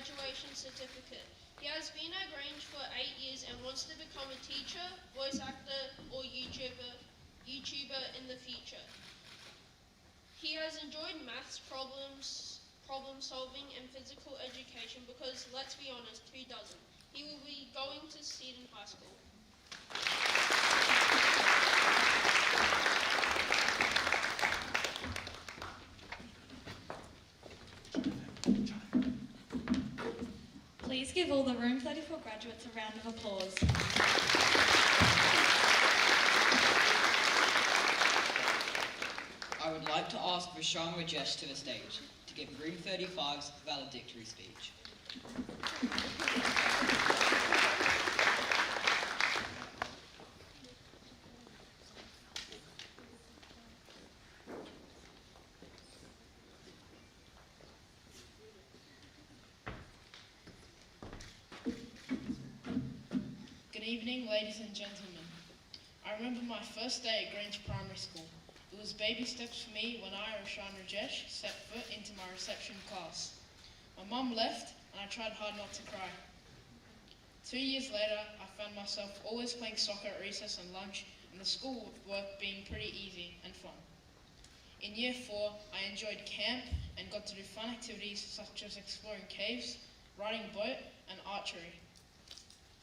graduation certificate. He has been at Grange for 8 years and wants to become a teacher, voice actor, or YouTuber in the future. He has enjoyed maths problem solving and physical education because, let's be honest, who doesn't? He will be going to Seton High School. Please give all the Room 34 graduates a round of applause. I would like to ask Vishal Rajesh to the stage to give Room 35's valedictory speech. Good evening, ladies and gentlemen. I remember my first day at Grange Primary School. It was baby steps for me when I, Roshan Rajesh, set foot into my reception class. My mum left and I tried hard not to cry. 2 years later, I found myself always playing soccer at recess and lunch, and the school work being pretty easy and fun. In year 4, I enjoyed camp and got to do fun activities such as exploring caves, riding a boat, and archery.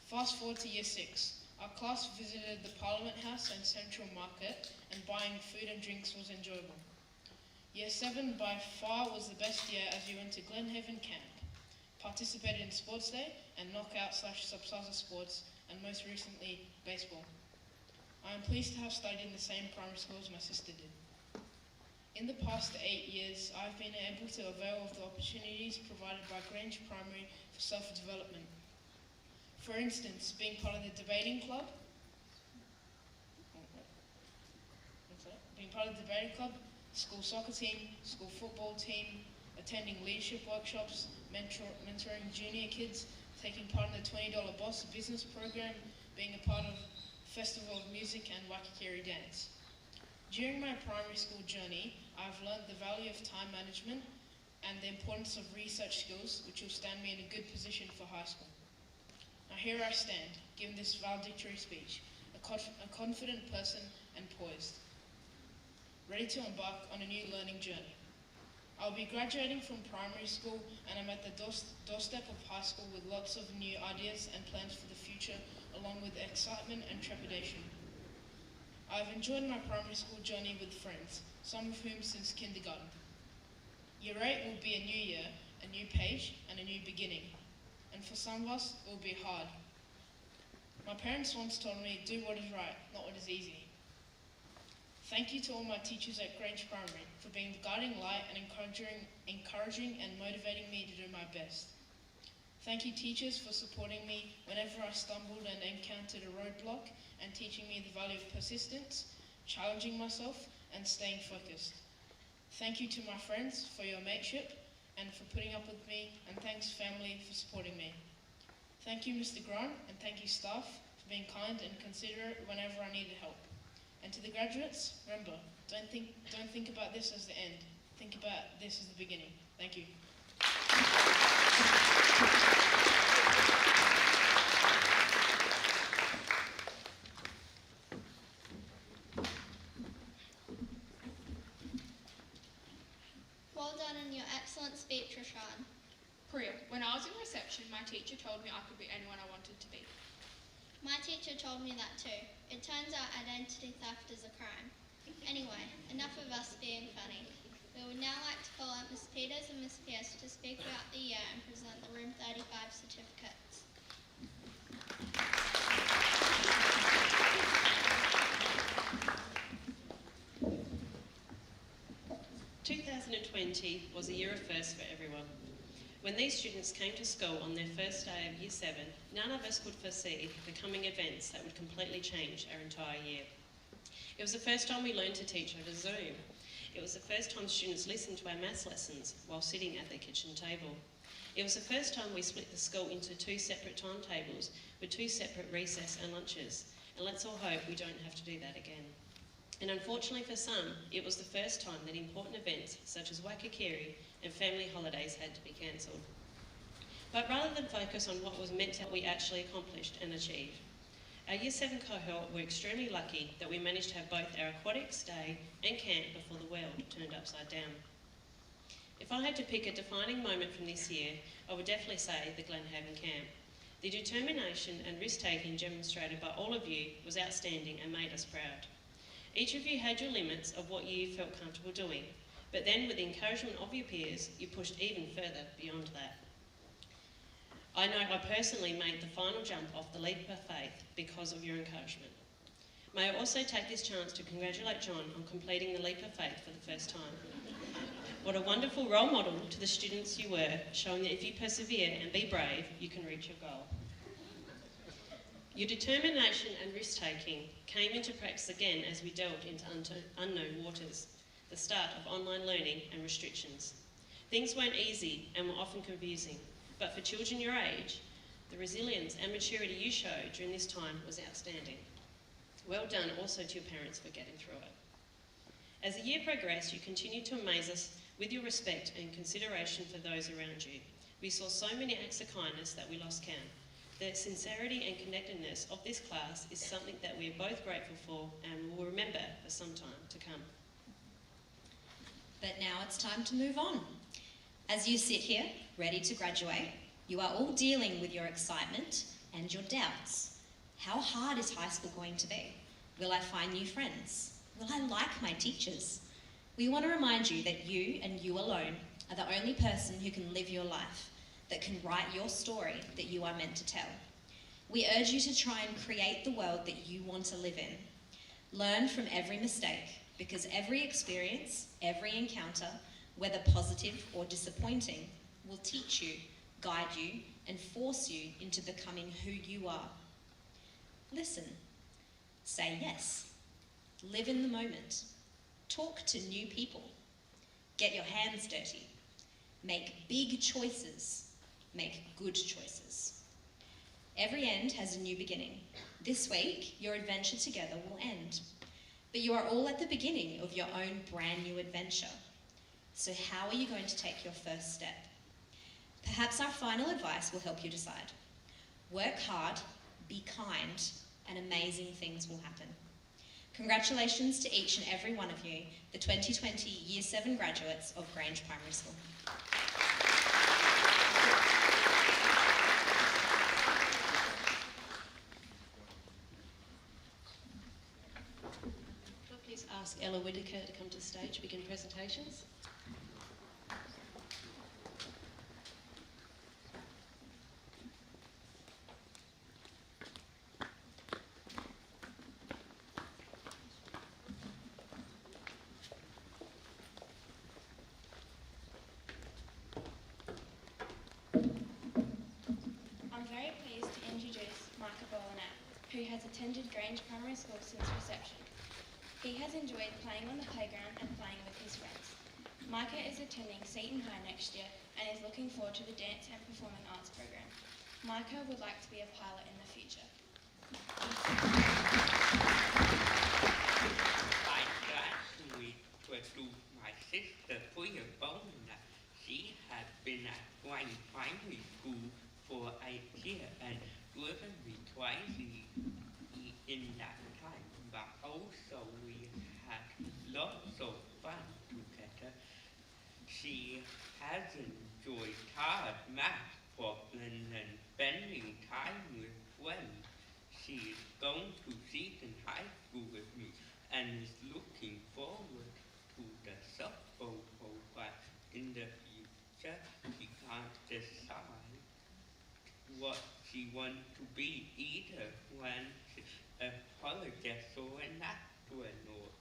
Fast forward to year 6. Our class visited the Parliament House and Central Market, and buying food and drinks was enjoyable. Year 7 by far was the best year as we went to Glenhaven Camp, participated in Sports Day and knockout/subsasa sports, and most recently, baseball. I am pleased to have studied in the same primary school as my sister did. In the past 8 years, I've been able to avail of the opportunities provided by Grange Primary for self-development. For instance, being part of the debating club, school soccer team, school football team, attending leadership workshops, mentoring junior kids, taking part in the $20 Boss business program, being a part of Festival of Music and Wakikeri Dance. During my primary school journey, I've learned the value of time management and the importance of research skills, which will stand me in a good position for high school. Now here I stand, giving this valedictory speech, a confident person and poised, ready to embark on a new learning journey. I'll be graduating from primary school and I'm at the doorstep of high school with lots of new ideas and plans for the future, along with excitement and trepidation. I've enjoyed my primary school journey with friends, some of whom since kindergarten. Year 8 will be a new year, a new page and a new beginning. And for some of us, it will be hard. My parents once told me, do what is right, not what is easy. Thank you to all my teachers at Grange Primary for being the guiding light and encouraging and motivating me to do my best. Thank you, teachers, for supporting me whenever I stumbled and encountered a roadblock and teaching me the value of persistence, challenging myself, and staying focused. Thank you to my friends for your mateship and for putting up with me, and thanks family for supporting me. Thank you, Mr. Grant, and thank you staff for being kind and considerate whenever I needed help. And to the graduates, remember, don't think about this as the end. Think about this as the beginning. Thank you. Well done on your excellent speech, Roshan. Priya, when I was in reception, my teacher told me I could be anyone I wanted to be. My teacher told me that too. It turns out identity theft is a crime. Anyway, enough of us being funny. We would now like to call up Miss Peters and Miss Pierce to speak about the year and present the Room 35 certificates. 2020 was a year of firsts for everyone. When these students came to school on their first day of Year 7, none of us could foresee the coming events that would completely change our entire year. It was the first time we learned to teach over Zoom. It was the first time students listened to our maths lessons while sitting at their kitchen table. It was the first time we split the school into 2 separate timetables with 2 separate recess and lunches. And let's all hope we don't have to do that again. And unfortunately for some, it was the first time that important events such as Wakikeri and family holidays had to be cancelled. But rather than focus on what was meant to we actually accomplished and achieved. Our Year 7 cohort were extremely lucky that we managed to have both our aquatics day and camp before the world turned upside down. If I had to pick a defining moment from this year, I would definitely say the Glenhaven camp. The determination and risk-taking demonstrated by all of you was outstanding and made us proud. Each of you had your limits of what you felt comfortable doing, but then with the encouragement of your peers, you pushed even further beyond that. I know I personally made the final jump off the leap of faith because of your encouragement. May I also take this chance to congratulate John on completing the leap of faith for the first time. What a wonderful role model to the students you were, showing that if you persevere and be brave, you can reach your goal. Your determination and risk-taking came into practice again as we delved into unknown waters, the start of online learning and restrictions. Things weren't easy and were often confusing, but for children your age, the resilience and maturity you showed during this time was outstanding. Well done also to your parents for getting through it. As the year progressed, you continued to amaze us with your respect and consideration for those around you. We saw so many acts of kindness that we lost count. The sincerity and connectedness of this class is something that we are both grateful for and will remember for some time to come. But now it's time to move on. As you sit here, ready to graduate, you are all dealing with your excitement and your doubts. How hard is high school going to be? Will I find new friends? Will I like my teachers? We want to remind you that you and you alone are the only person who can live your life, that can write your story that you are meant to tell. We urge you to try and create the world that you want to live in. Learn from every mistake, because every experience, every encounter, whether positive or disappointing, will teach you, guide you, and force you into becoming who you are. Listen. Say yes. Live in the moment. Talk to new people. Get your hands dirty. Make big choices. Make good choices. Every end has a new beginning. This week, your adventure together will end. But you are all at the beginning of your own brand new adventure. So how are you going to take your first step? Perhaps our final advice will help you decide. Work hard, be kind, and amazing things will happen. Congratulations to each and every one of you, the 2020 Year 7 graduates of Grange Primary School. Can I please ask Ella Whittaker to come to the stage to begin presentations? I'm very pleased to introduce Micah Bolinet, who has attended Grange Primary School since reception. He has enjoyed playing on the playground and playing with his friends. Micah is attending Seton High next year and is looking forward to the dance and performing arts program. Micah would like to be a pilot in the future. I graduated to my sister Priya Bolinet. She had been at Grange Primary School for 8 years and driven me crazy in that time, but also we had lots of fun together. She has enjoyed hard math problems and spending time with friends. She is going to Seton High School with me and is looking forward to the softball program in the future. She can't decide what she wants to be either when she's a apologist or an actor or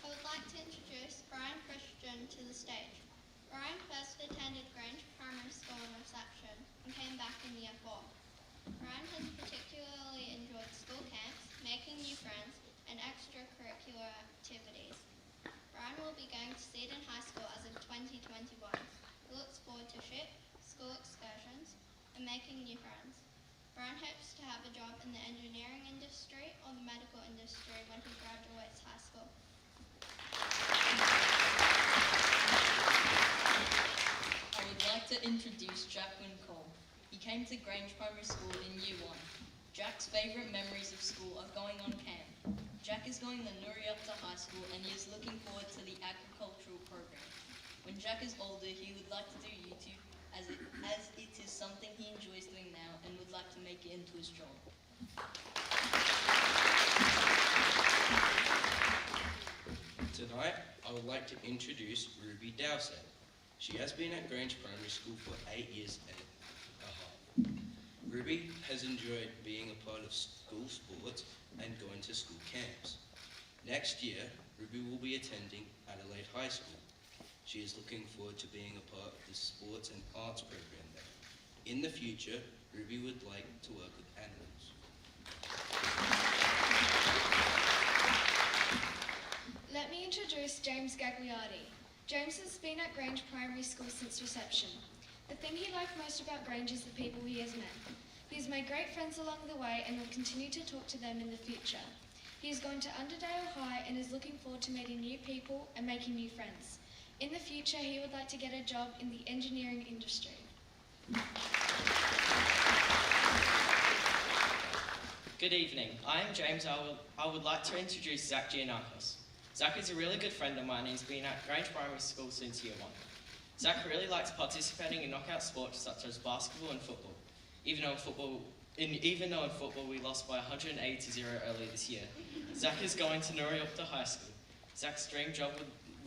I would like to introduce Brian Christian to the stage. Brian first attended Grange Primary School in reception and came back in year 4. Brian has particularly enjoyed school camps, making new friends, and extracurricular activities. Brian will be going to Seton High School as of 2021. He looks forward to SHIP, school excursions, and making new friends. Brian hopes to have a job in the engineering industry or the medical industry when he graduates high school. like to introduce Jack Wincole. He came to Grange Primary School in Year 1. Jack's favourite memories of school are going on camp. Jack is going to Nuriupta High School and he is looking forward to the agricultural program. When Jack is older, he would like to do YouTube as it is something he enjoys doing now and would like to make it into his job. Tonight, I would like to introduce Ruby Dowsett. She has been at Grange Primary School for 8 years and a half. Ruby has enjoyed being a part of school sports and going to school camps. Next year, Ruby will be attending Adelaide High School. She is looking forward to being a part of the sports and arts program there. In the future, Ruby would like to work with animals. Let me introduce James Gagliardi. James has been at Grange Primary School since reception. The thing he liked most about Grange is the people he has met. He has made great friends along the way and will continue to talk to them in the future. He is going to Underdale High and is looking forward to meeting new people and making new friends. In the future, he would like to get a job in the engineering industry. Good evening. I am James. I would like to introduce Zach Giannakos. Zach is a really good friend of mine and he's been at Grange Primary School since Year 1. Zach really likes participating in knockout sports such as basketball and football. Even though in football we lost by 180-0 earlier this year. Zach is going to Nuriupta High School. Zach's dream job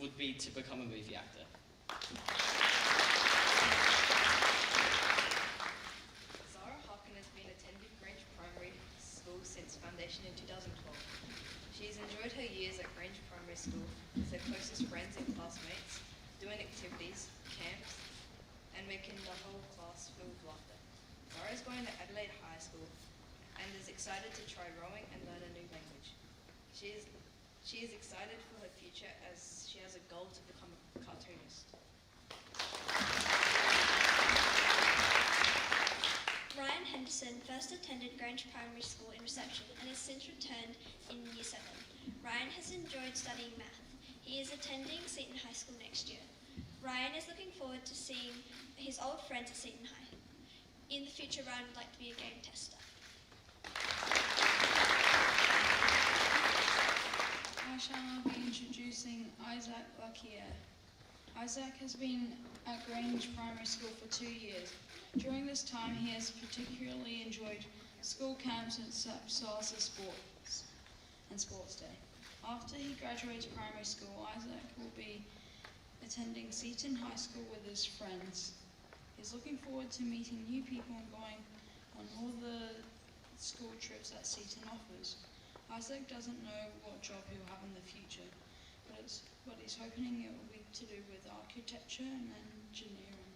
would be to become a movie actor. Zara Hawken has been attending Grange Primary School since foundation in 2012. She has enjoyed her years at Grange Primary School with her closest friends and classmates, doing activities, camps, and making the whole class filled with laughter. Zara is going to Adelaide High School and is excited to try rowing and learn a new language. She is excited for her future as she has a goal to become a cartoonist. Ryan Henderson first attended Grange Primary School in reception and has since returned in Year 7. Ryan has enjoyed studying math. He is attending Seton High School next year. Ryan is looking forward to seeing his old friends at Seton High. In the future, Ryan would like to be a game tester. I shall now be introducing Isaac Laquier. Isaac has been at Grange Primary School for 2 years. During this time, he has particularly enjoyed school camps and salsa sports and sports day. After he graduates primary school, Isaac will be attending Seton High School with his friends. He's looking forward to meeting new people and going on all the school trips that Seton offers. Isaac doesn't know what job he'll have in the future, but he's hoping it will be to do with architecture and engineering.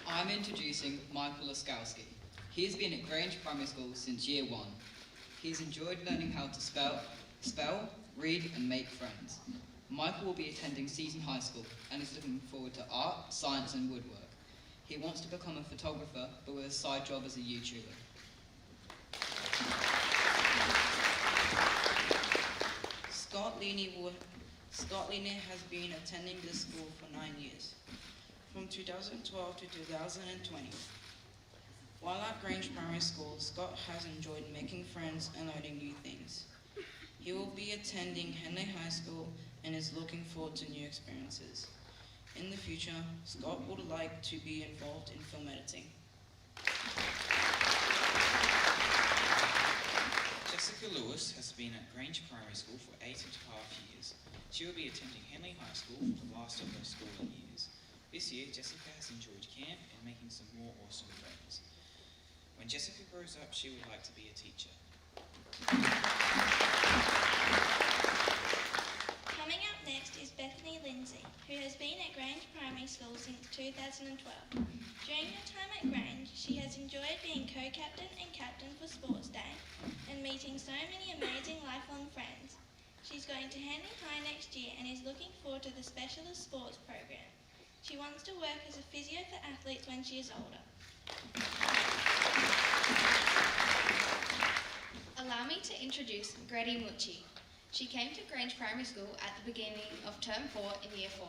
I'm introducing Michael Laskowski. He has been at Grange Primary School since Year 1. He's enjoyed learning how to spell, read and make friends. Michael will be attending Seton High School and is looking forward to art, science and woodwork. He wants to become a photographer, but with a side job as a YouTuber. Scott Leaney has been attending this school for 9 years, from 2012 to 2020. While at Grange Primary School, Scott has enjoyed making friends and learning new things. He will be attending Henley High School and is looking forward to new experiences. In the future, Scott would like to be involved in film editing. Jessica Lewis has been at Grange Primary School for 8.5 years. She will be attending Henley High School for the last of her schooling years. This year, Jessica has enjoyed camp and making some more awesome friends. When Jessica grows up, she would like to be a teacher. Coming up next is Bethany Lindsay, who has been at Grange Primary School since 2012. During her time at Grange, she has enjoyed being co-captain and captain for Sports Day and meeting so many amazing lifelong friends. She's going to Henley High next year and is looking forward to the specialist sports program. She wants to work as a physio for athletes when she is older. Allow me to introduce Grady Mucci. She came to Grange Primary School at the beginning of Term 4 in Year 4.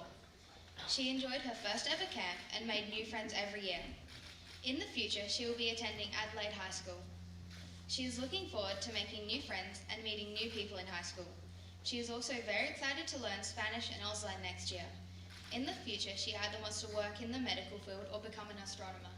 She enjoyed her first ever camp and made new friends every year. In the future, she will be attending Adelaide High School. She is looking forward to making new friends and meeting new people in high school. She is also very excited to learn Spanish and Auslan next year. In the future, she either wants to work in the medical field or become an astronomer.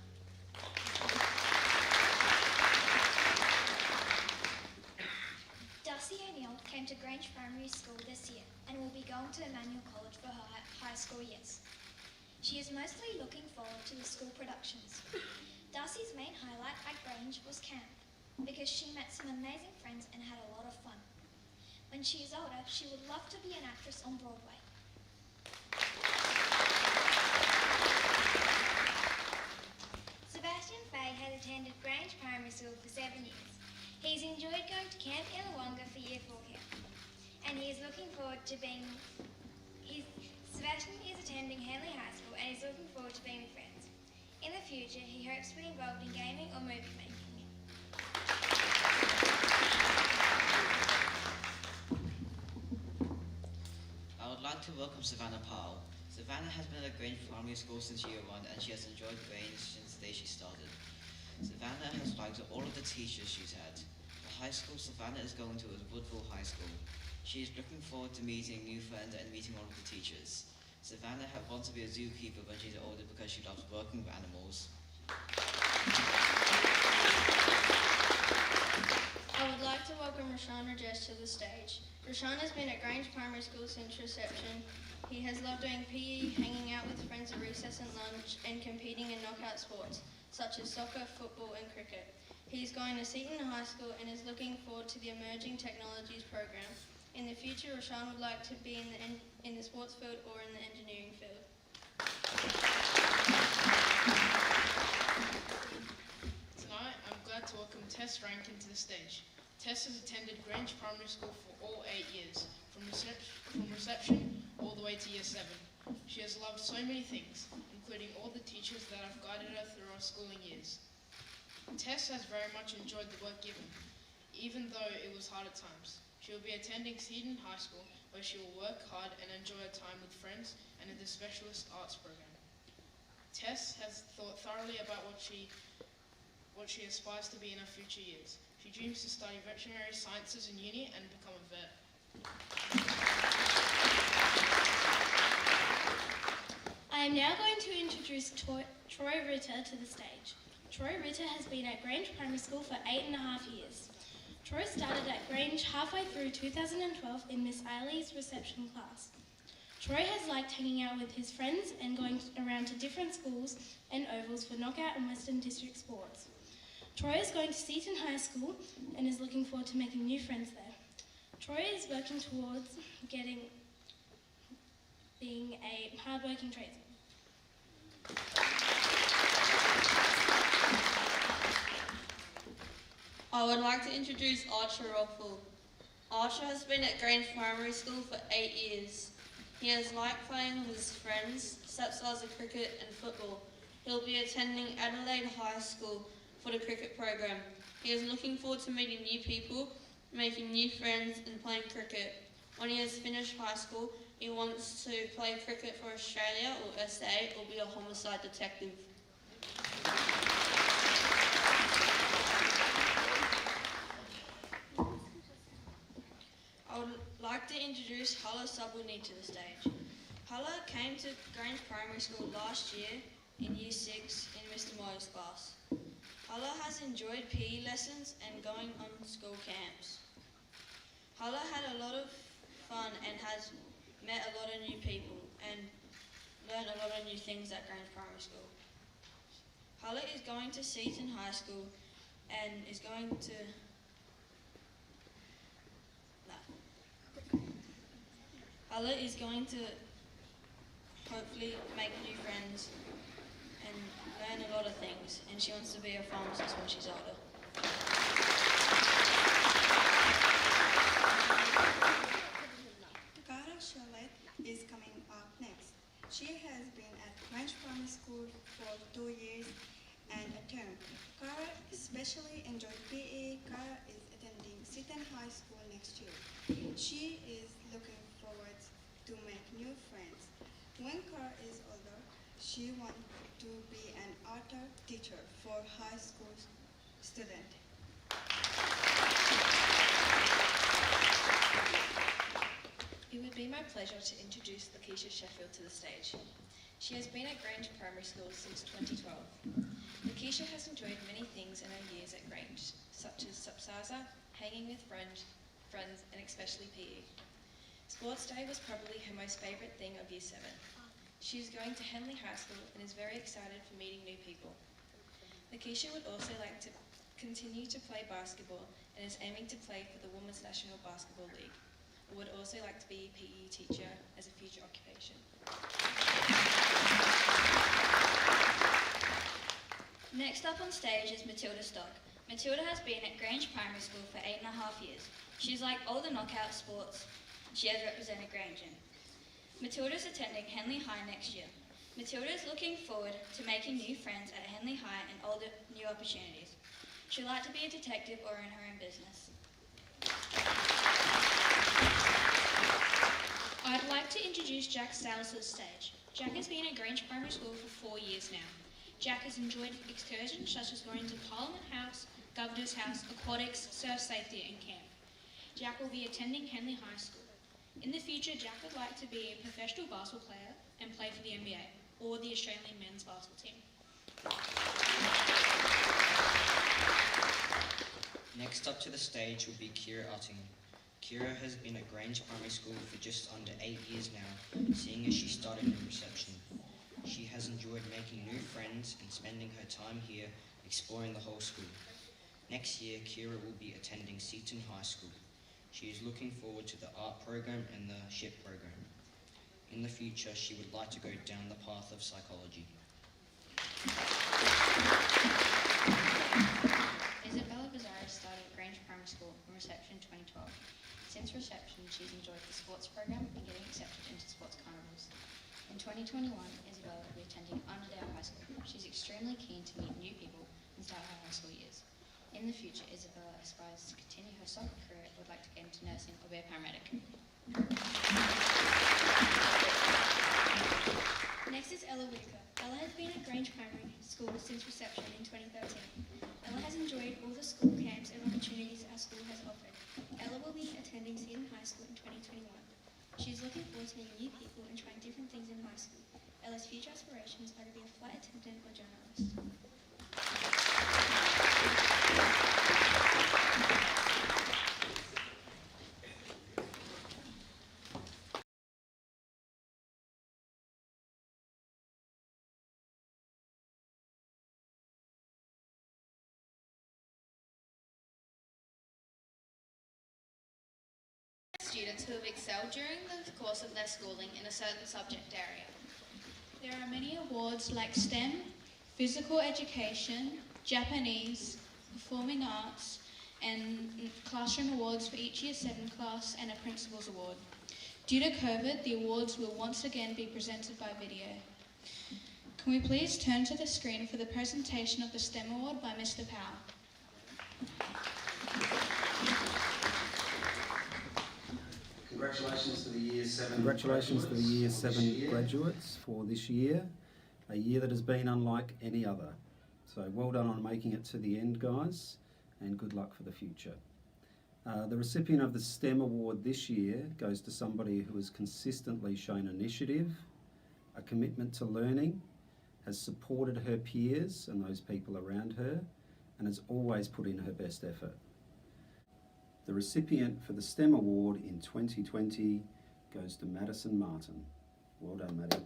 Darcy O'Neill came to Grange Primary School this year and will be going to Emmanuel College for her high school years. She is mostly looking forward to the school productions. Darcy's main highlight at Grange was camp, because she met some amazing friends and had a lot of fun. When she is older, she would love to be an actress on Broadway. Sebastian Fay has attended Grange Primary School for 7 years. He's enjoyed going to Camp Illawonga for Year 4 here, and he is looking forward to being... Sebastian is attending Henley High School and is looking forward to being with friends. In the future, he hopes to be involved in gaming or movie making. I would like to welcome Savannah Powell. Savannah has been at Grange Primary School since Year 1 and she has enjoyed Grange since the day she started. Savannah has liked all of the teachers she's had. The high school Savannah is going to is Woodville High School. She is looking forward to meeting new friends and meeting all of the teachers. Savannah wants to be a zookeeper when she's older because she loves working with animals. I would like to welcome Rashawn Rajesh to the stage. Rashawn has been at Grange Primary School since reception. He has loved doing PE, hanging out with friends at recess and lunch, and competing in knockout sports, such as soccer, football, and cricket. He is going to Seton High School and is looking forward to the Emerging Technologies program. In the future, Rashawn would like to be in the sports field or in the engineering field. Tonight, I'm glad to welcome Tess Rankin to the stage. Tess has attended Grange Primary School for all 8 years, from reception all the way to Year 7. She has loved so many things, including all the teachers that have guided her through her schooling years. Tess has very much enjoyed the work given, even though it was hard at times. She will be attending Seton High School, where she will work hard and enjoy her time with friends and in the specialist arts program. Tess has thought thoroughly about what she aspires to be in her future years. She dreams to study veterinary sciences in uni and become a vet. I am now going to introduce Troy Ritter to the stage. Troy Ritter has been at Grange Primary School for 8.5 years. Troy started at Grange halfway through 2012 in Miss Eiley's reception class. Troy has liked hanging out with his friends and going around to different schools and ovals for knockout and Western District sports. Troy is going to Seton High School and is looking forward to making new friends there. Troy is working towards being a hard-working tradesman. I would like to introduce Archer Rockpool. Archer has been at Grange Primary School for 8 years. He has liked playing with his friends, such as cricket and football. He'll be attending Adelaide High School for the cricket program. He is looking forward to meeting new people, making new friends and playing cricket. When he has finished high school, he wants to play cricket for Australia or SA or be a homicide detective. I would like to introduce Hala Sabuni to the stage. Hala came to Grange Primary School last year in Year 6 in Mr. Moyer's class. Hala has enjoyed PE lessons and going on school camps. Hala had a lot of fun and has met a lot of new people and learned a lot of new things at Grange Primary School. Hala is going to Seton High School and is going to Hala is going to hopefully make new friends and learn a lot of things, and she wants to be a pharmacist when she's older. Cara Charlotte is coming up next. She has been at Grange Primary School for 2 years and a term. Cara especially enjoyed PE. Cara is attending Seton High School next year. She is looking forward to make new friends. When Kara is older, she wants to be an art teacher for high school students. It would be my pleasure to introduce Lakeisha Sheffield to the stage. She has been at Grange Primary School since 2012. Lakeisha has enjoyed many things in her years at Grange, such as Subsaza, hanging with friends, and especially PE. Sports Day was probably her most favourite thing of Year 7. She is going to Henley High School and is very excited for meeting new people. Lakeisha would also like to continue to play basketball and is aiming to play for the Women's National Basketball League. Would also like to be a PE teacher as a future occupation. Next up on stage is Matilda Stock. Matilda has been at Grange Primary School for 8.5 years. She's like all the knockout sports she has represented Grange in. Matilda is attending Henley High next year. Matilda is looking forward to making new friends at Henley High and all the new opportunities. She'd like to be a detective or own her own business. I'd like to introduce Jack Sales to the stage. Jack has been at Grange Primary School for 4 years now. Jack has enjoyed excursions such as going to Parliament House, Governor's House, aquatics, surf safety and camp. Jack will be attending Henley High School. In the future, Jack would like to be a professional basketball player and play for the NBA or the Australian men's basketball team. Next up to the stage will be Kira Utting. Kira has been at Grange Primary School for just under 8 years now, seeing as she started in reception. She has enjoyed making new friends and spending her time here exploring the whole school. Next year, Kira will be attending Seton High School. She is looking forward to the art program and the SHIP program. In the future, she would like to go down the path of psychology. Isabella Bizarro started at Grange Primary School in reception 2012. Since reception, she's enjoyed the sports program and getting accepted into sports carnivals. In 2021, Isabella will be attending Underdale High School. She's extremely keen to meet new people and start her high school years. In the future, Isabella aspires to continue her soccer career and would like to get into nursing or be a paramedic. Next is Ella Whitaker. Ella has been at Grange Primary School since reception in 2013. Ella has enjoyed all the school camps and opportunities our school has offered. Ella will be attending Seton High School in 2021. She is looking forward to meeting new people and trying different things in high school. Ella's future aspirations are to be a flight attendant or journalist. Students who have excelled during the course of their schooling in a certain subject area. There are many awards like STEM, physical education, Japanese, performing arts, and classroom awards for each Year 7 class and a Principal's Award. Due to COVID, the awards will once again be presented by video. Can we please turn to the screen for the presentation of the STEM Award by Mr. Powell? Congratulations to the Year 7 graduates for this year, a year that has been unlike any other. So well done on making it to the end, guys, and good luck for the future. The recipient of the STEM Award this year goes to somebody who has consistently shown initiative, a commitment to learning, has supported her peers and those people around her, and has always put in her best effort. The recipient for the STEM Award in 2020 goes to Madison Martin. Well done, Maddie.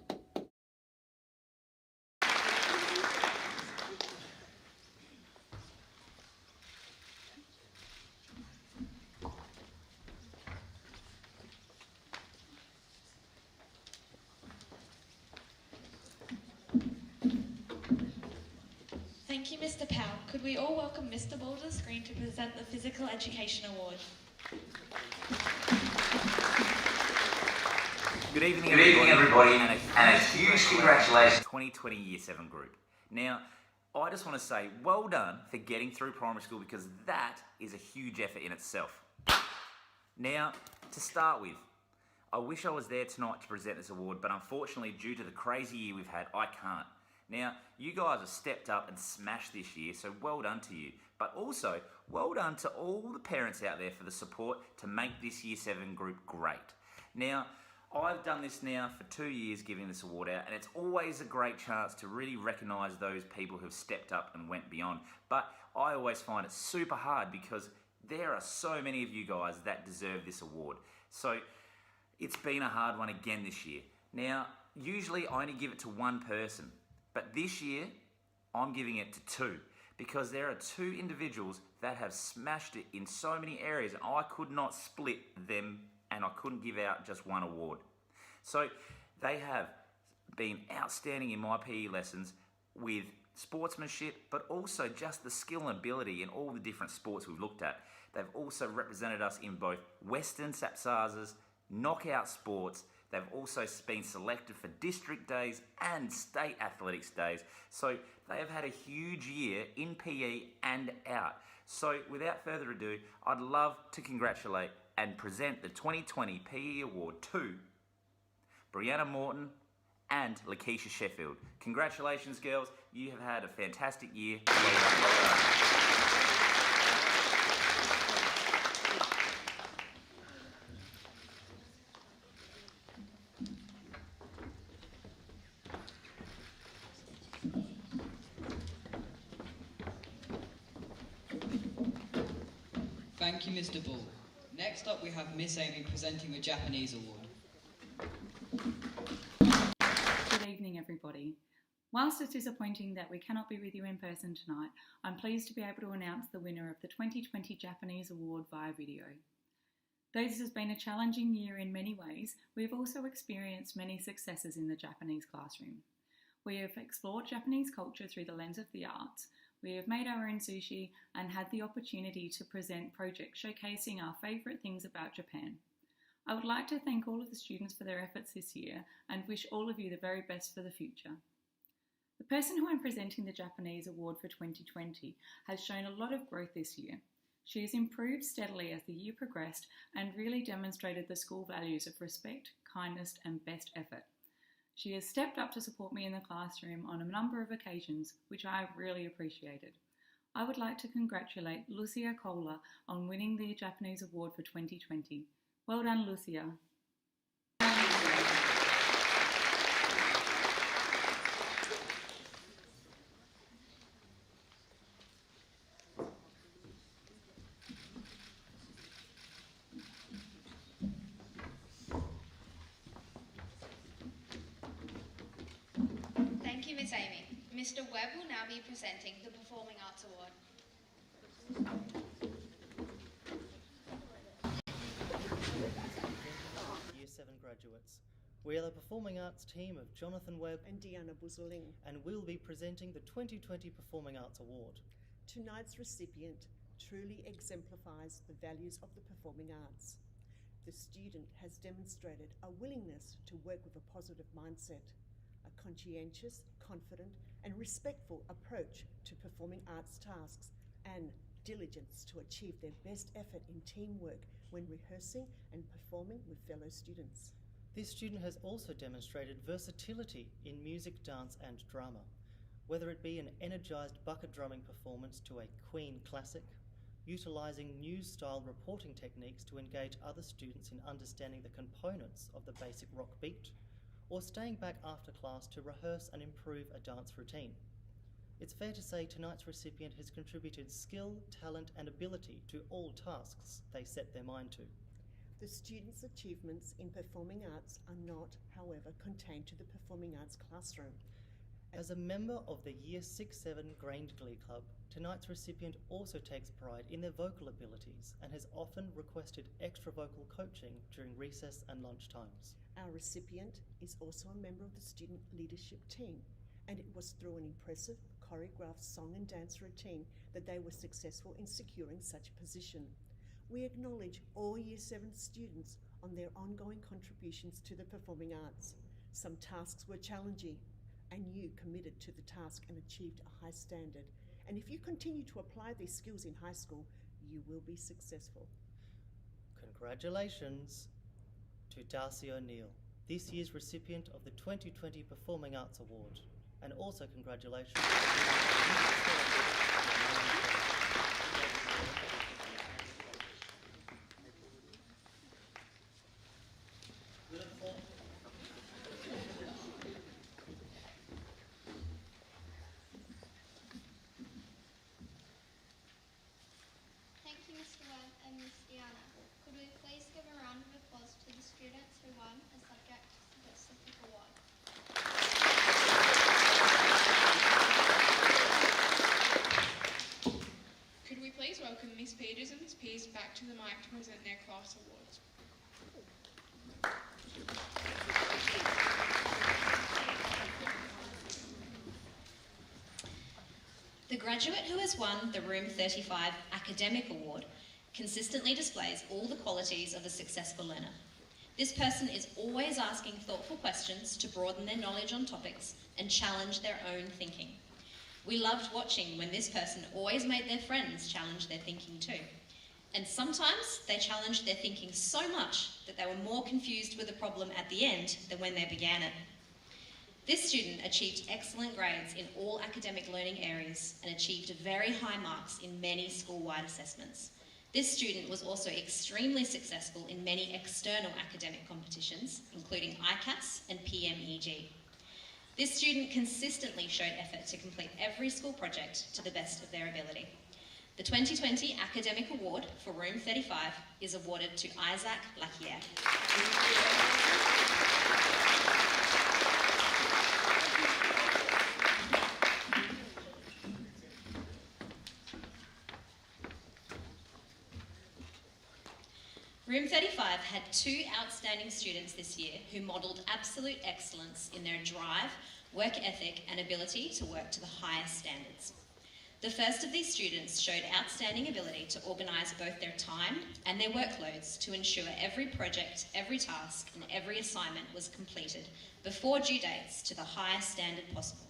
Thank you, Mr. Powell. Could we all welcome Mr. Ball to the screen to present the Physical Education Award? Good evening, everybody, and a huge congratulations to the 2020 Year 7 group. Now, I just want to say well done for getting through primary school, because that is a huge effort in itself. Now, to start with, I wish I was there tonight to present this award, but unfortunately, due to the crazy year we've had, I can't. Now, you guys have stepped up and smashed this year, so well done to you. But also, well done to all the parents out there for the support to make this Year 7 group great. Now, I've done this now for 2 years, giving this award out, and it's always a great chance to really recognise those people who've stepped up and went beyond. But I always find it super hard because there are so many of you guys that deserve this award. So it's been a hard one again this year. Now, usually I only give it to one person, but this year I'm giving it to two, because there are two individuals that have smashed it in so many areas, and I could not split them and I couldn't give out just one award. So they have been outstanding in my PE lessons with sportsmanship, but also just the skill and ability in all the different sports we've looked at. They've also represented us in both Western SAPSASAs, knockout sports. They've also been selected for district days and state athletics days. So they have had a huge year in PE and out. So without further ado, I'd love to congratulate and present the 2020 PE Award to Brianna Morton and Lakeisha Sheffield. Congratulations, girls. You have had a fantastic year. Thank you, Mr. Bull. Next up, we have Miss Amy presenting the Japanese Award. Good evening, everybody. Whilst it's disappointing that we cannot be with you in person tonight, I'm pleased to be able to announce the winner of the 2020 Japanese Award via video. Though this has been a challenging year in many ways, we've also experienced many successes in the Japanese classroom. We have explored Japanese culture through the lens of the arts. We have made our own sushi and had the opportunity to present projects showcasing our favourite things about Japan. I would like to thank all of the students for their efforts this year and wish all of you the very best for the future. The person who I'm presenting the Japanese Award for 2020 has shown a lot of growth this year. She has improved steadily as the year progressed and really demonstrated the school values of respect, kindness and best effort. She has stepped up to support me in the classroom on a number of occasions, which I have really appreciated. I would like to congratulate Lucia Kohler on winning the Japanese Award for 2020. Well done, Lucia. Thank you, Miss Amy. Mr. Webb will now be presenting the Performing Arts Award. Year 7 graduates. We are the Performing Arts team of Jonathan Webb and Deanna Buzeling, and we'll be presenting the 2020 Performing Arts Award. Tonight's recipient truly exemplifies the values of the performing arts. The student has demonstrated a willingness to work with a positive mindset, a conscientious, confident and respectful approach to performing arts tasks, and diligence to achieve their best effort in teamwork when rehearsing and performing with fellow students. This student has also demonstrated versatility in music, dance and drama, whether it be an energised bucket drumming performance to a Queen classic, utilising news-style reporting techniques to engage other students in understanding the components of the basic rock beat, or staying back after class to rehearse and improve a dance routine. It's fair to say tonight's recipient has contributed skill, talent and ability to all tasks they set their mind to. The students' achievements in performing arts are not, however, contained to the performing arts classroom. As a member of the Year 6-7 Grange Glee Club, tonight's recipient also takes pride in their vocal abilities and has often requested extra vocal coaching during recess and lunch times. Our recipient is also a member of the student leadership team, and it was through an impressive choreographed song and dance routine that they were successful in securing such a position. We acknowledge all Year 7 students on their ongoing contributions to the performing arts. Some tasks were challenging, and you committed to the task and achieved a high standard. And if you continue to apply these skills in high school, you will be successful. Congratulations to Darcy O'Neill, this year's recipient of the 2020 Performing Arts Award. And also congratulations Thank you, Mr. Webb and Miss Diana. Could we please give a round of applause to the students who won a subject-specific award? Could we please welcome Miss Peters and Miss Pearce back to the mic to present their class awards? The graduate who has won the Room 35 Academic Award consistently displays all the qualities of a successful learner. This person is always asking thoughtful questions to broaden their knowledge on topics and challenge their own thinking. We loved watching when this person always made their friends challenge their thinking too. And sometimes they challenged their thinking so much that they were more confused with the problem at the end than when they began it. This student achieved excellent grades in all academic learning areas and achieved very high marks in many school-wide assessments. This student was also extremely successful in many external academic competitions, including ICAS and PMEG. This student consistently showed effort to complete every school project to the best of their ability. The 2020 Academic Award for Room 35 is awarded to Isaac Laquier. Room 35 had 2 outstanding students this year who modelled absolute excellence in their drive, work ethic and ability to work to the highest standards. The first of these students showed outstanding ability to organise both their time and their workloads to ensure every project, every task and every assignment was completed before due dates to the highest standard possible.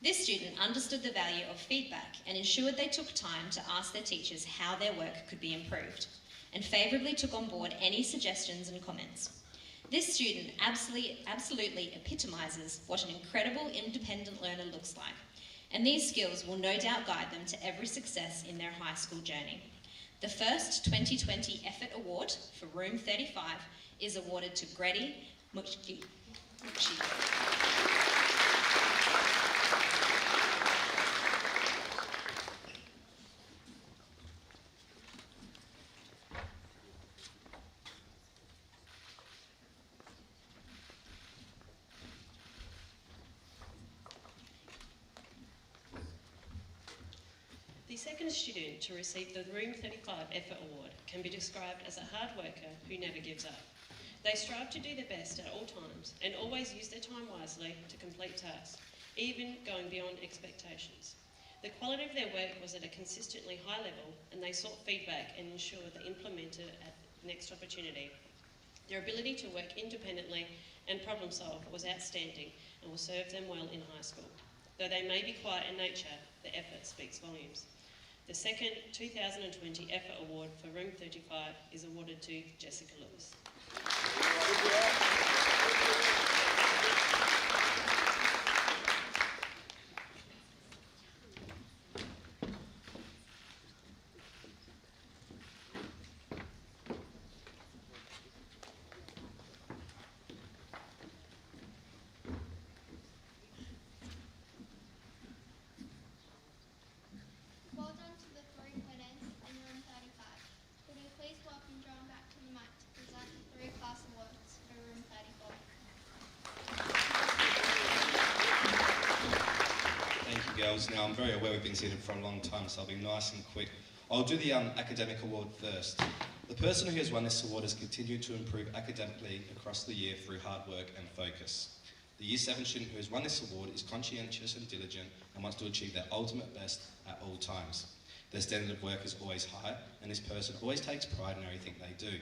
This student understood the value of feedback and ensured they took time to ask their teachers how their work could be improved, and favourably took on board any suggestions and comments. This student absolutely epitomises what an incredible independent learner looks like, and these skills will no doubt guide them to every success in their high school journey. The first 2020 Effort Award for Room 35 is awarded to Grady Mukshi. The second student to receive the Room 35 Effort Award can be described as a hard worker who never gives up. They strive to do their best at all times and always use their time wisely to complete tasks, even going beyond expectations. The quality of their work was at a consistently high level, and they sought feedback and ensured they implemented it at next opportunity. Their ability to work independently and problem solve was outstanding and will serve them well in high school. Though they may be quiet in nature, their effort speaks volumes. The second 2020 Effort Award for Room 35 is awarded to Jessica Lewis. Well done to the 3 winners in Room 35. Could we please welcome John back to the mic to present the 3 class awards for Room 34? Thank you, girls. Now, I'm very aware we've been seated for a long time, so I'll be nice and quick. I'll do the academic award first. The person who has won this award has continued to improve academically across the year through hard work and focus. The Year 7 student who has won this award is conscientious and diligent and wants to achieve their ultimate best at all times. Their standard of work is always high, and this person always takes pride in everything they do.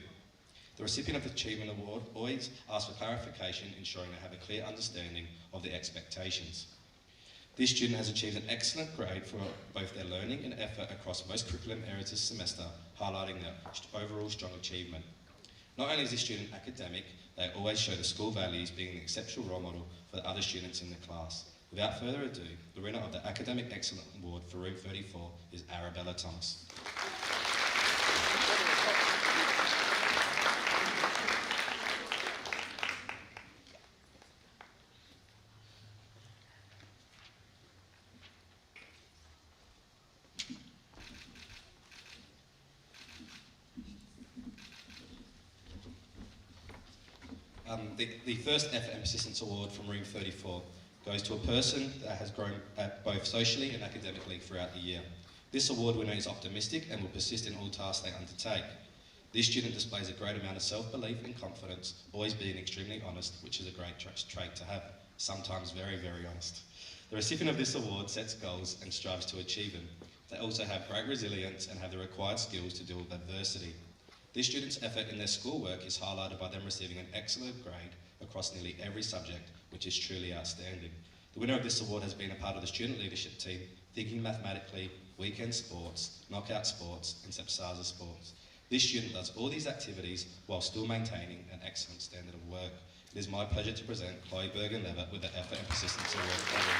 The recipient of the Achievement Award always asks for clarification, ensuring they have a clear understanding of the expectations. This student has achieved an excellent grade for both their learning and effort across most curriculum areas this semester, highlighting their overall strong achievement. Not only is this student academic, they always show the school values, being an exceptional role model for the other students in the class. Without further ado, the winner of the Academic Excellence Award for Room 34 is Arabella Thomas. The first Effort and Persistence Award from Room 34 goes to a person that has grown both socially and academically throughout the year. This award winner is optimistic and will persist in all tasks they undertake. This student displays a great amount of self-belief and confidence, always being extremely honest, which is a great trait to have, sometimes very, very honest. The recipient of this award sets goals and strives to achieve them. They also have great resilience and have the required skills to deal with adversity. This student's effort in their schoolwork is highlighted by them receiving an excellent grade across nearly every subject, which is truly outstanding. The winner of this award has been a part of the student leadership team, Thinking Mathematically, Weekend Sports, Knockout Sports and Sepsaza Sports. This student does all these activities while still maintaining an excellent standard of work. It is my pleasure to present Chloe Bergen-Levitt with the Effort and Persistence Award for Room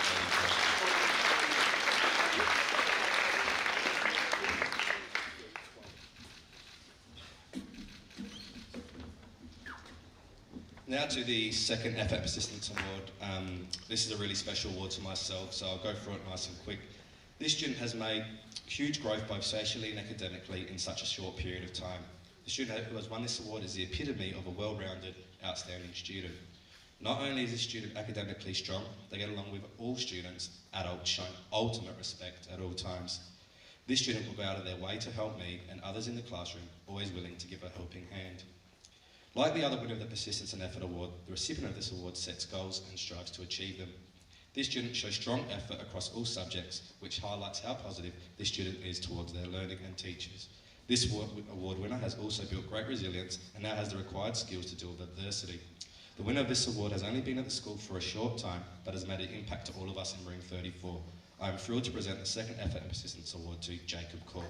34. Now to the second Effort and Persistence Award. This is a really special award to myself, so I'll go through it nice and quick. This student has made huge growth both socially and academically in such a short period of time. The student who has won this award is the epitome of a well-rounded, outstanding student. Not only is this student academically strong, they get along with all students, adults, showing ultimate respect at all times. This student will go out of their way to help me and others in the classroom, always willing to give a helping hand. Like the other winner of the Persistence and Effort Award, the recipient of this award sets goals and strives to achieve them. This student shows strong effort across all subjects, which highlights how positive this student is towards their learning and teachers. This award winner has also built great resilience and now has the required skills to deal with adversity. The winner of this award has only been at the school for a short time, but has made an impact to all of us in Room 34. I am thrilled to present the second Effort and Persistence Award to Jacob Core.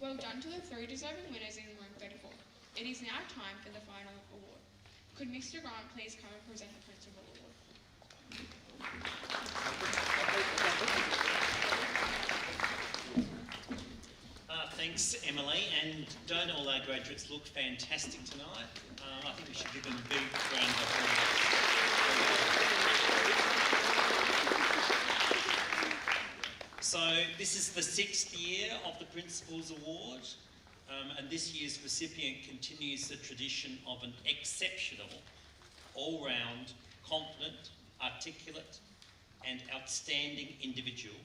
Well done to the three deserving winners in Room 34. It is now time for the final award. Could Mr. Grant please come and present the Principal Award? Thanks, Emily, and don't all our graduates look fantastic tonight? I think we should give them a big round of applause. So this is the 6th year of the Principal's Award, and this year's recipient continues the tradition of an exceptional, all-round, confident, articulate and outstanding individual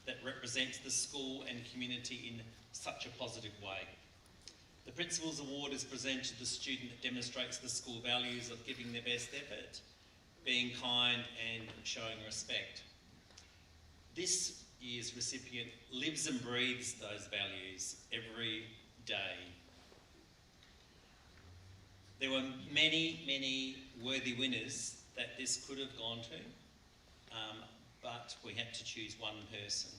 that represents the school and community in such a positive way. The Principal's Award is presented to the student that demonstrates the school values of giving their best effort, being kind and showing respect. This year's recipient lives and breathes those values every day. There were many, many worthy winners that this could have gone to, but we had to choose one person.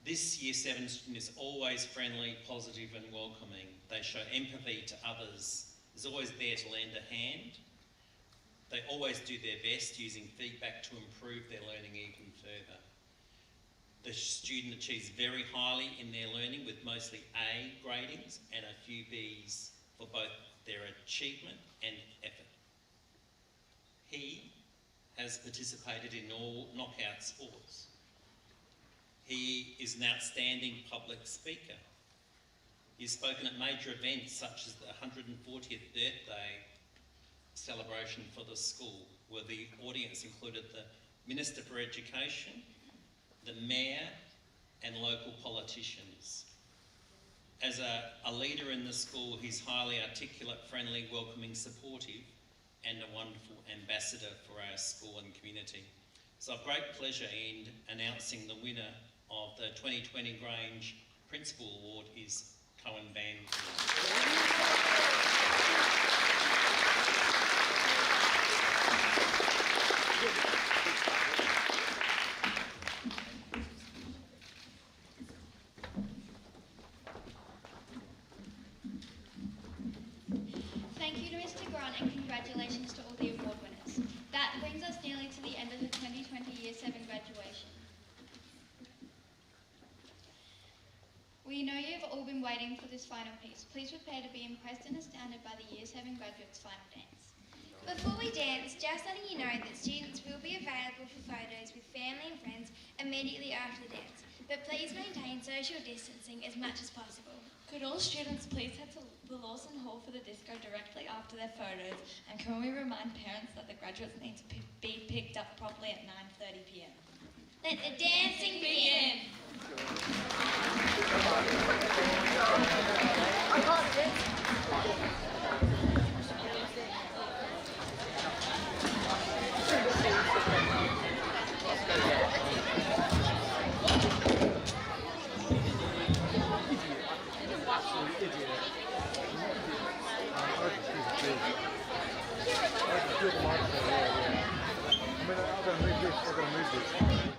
This Year 7 student is always friendly, positive and welcoming. They show empathy to others, is always there to lend a hand. They always do their best using feedback to improve their learning even further. The student achieves very highly in their learning with mostly A gradings and a few Bs for both their achievement and effort. He has participated in all knockout sports. He is an outstanding public speaker. He's spoken at major events such as the 140th birthday celebration for the school, where the audience included the Minister for Education, the Mayor and local politicians. As a leader in the school, he's highly articulate, friendly, welcoming, supportive, and a wonderful ambassador for our school and community. So I've great pleasure in announcing the winner of the 2020 Grange Principal Award is Cohen Banfield. Thank you to Mr. Grant and congratulations to all the award winners. That brings us nearly to the end of the 2020 Year 7 graduation. We know you've all been waiting for this final piece. Please prepare to be impressed and astounded by the Year 7 graduates' final dance. Before we dance, just letting you know that students will be available for photos with family and friends immediately after the dance, but please maintain social distancing as much as possible. Could all students please head to the Lawson Hall for the disco directly after their photos, and can we remind parents that the graduates need to be picked up properly at 9:30 p.m. Let the dancing begin. I'm going to move this.